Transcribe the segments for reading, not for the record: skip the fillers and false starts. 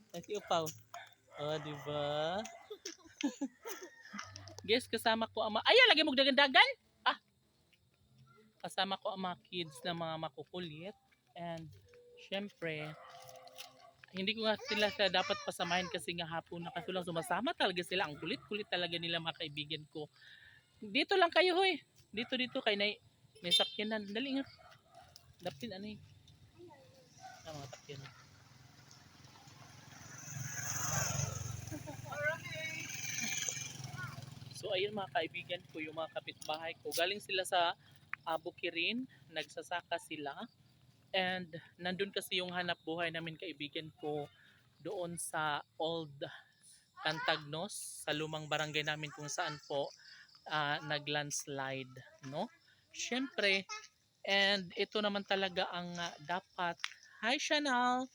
Kasi upaw. Oh, di ba? Guys, kasama ko ang Ayan, lagi mo dagan-dagan. Ah, kasama ko ang mga kids na mga makukulit. And, syempre, hindi ko nga sila dapat pasamahin kasi nga hapon na kaso lang sumasama talaga sila. Ang kulit-kulit talaga nila mga kaibigan ko. Dito lang kayo, hoy. Dito kay may sakyanan. Dali nga. Dapin ano eh. Mga sakyanan. So ayun mga kaibigan ko, yung mga kapitbahay ko, galing sila sa Bukirin, nagsasaka sila. And nandun kasi yung hanap buhay namin kaibigan ko doon sa Old Cantagnos, sa lumang barangay namin kung saan po naglandslide, no? Syempre, and ito naman talaga ang dapat. Hi Chanel!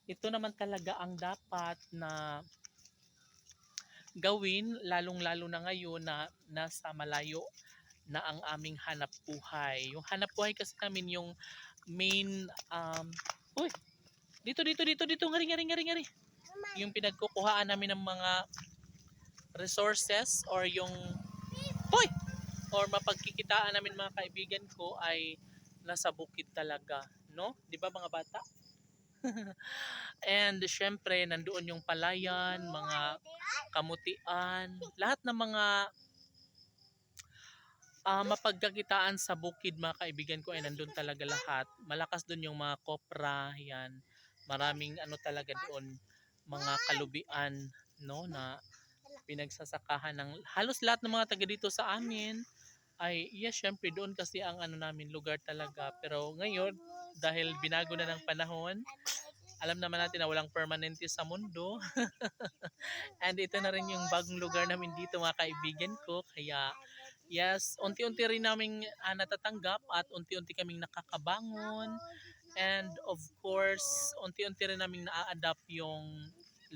Ito naman talaga ang dapat na gawin, lalong-lalo na ngayon na nasa malayo na ang aming hanap buhay. Yung hanap buhay kasi namin yung main uy, dito ngari. Yung pinagkukuhaan namin ng mga resources or yung hoy or mapagkikitaan namin mga kaibigan ko ay nasa bukid talaga, no? 'Di ba mga bata? And syempre nandoon yung palayan, mga kamutian, lahat ng mga mapagkakitaan sa bukid mga kaibigan ko ay nandun talaga lahat. Malakas dun yung mga kopra, yan. Maraming ano talaga doon, mga kalubian, no, na pinagsasakahan ng halos lahat ng mga taga dito sa amin ay yes, syempre doon kasi ang ano namin lugar talaga. Pero ngayon, dahil binago na ng panahon, alam naman natin na walang permanente sa mundo. And ito na rin yung bagong lugar namin dito mga kaibigan ko. Kaya yes, unti-unti rin naming natatanggap at unti-unti kaming nakakabangon. And of course, unti-unti rin naming na-adapt yung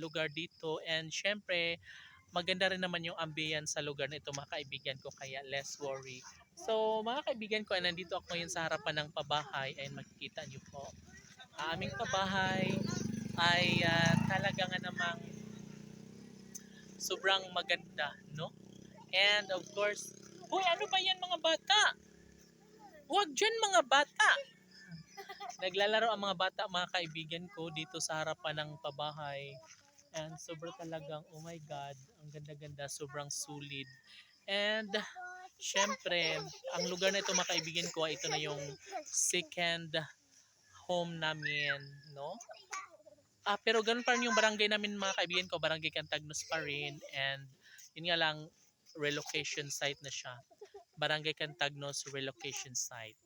lugar dito. And syempre, maganda rin naman yung ambience sa lugar na ito mga kaibigan ko. Kaya less worry. So mga kaibigan ko, ay nandito ako ngayon sa harapan ng pabahay. Ay makikita nyo po. Aming pabahay ay talaga nga namang sobrang maganda, no? And of course, hoy, ano ba yan mga bata? Huwag dyan mga bata! Naglalaro ang mga bata, mga kaibigan ko, dito sa harapan ng pabahay. And sobrang talagang, oh my God, ang ganda-ganda, sobrang sulit. And, syempre, ang lugar na ito, mga kaibigan ko, ito na yung second home namin, no? Pero ganun pa rin yung barangay namin, mga kaibigan ko, barangay Cantagnos pa rin. And, yun nga lang, relocation site na siya. Barangay Cantagnos relocation site.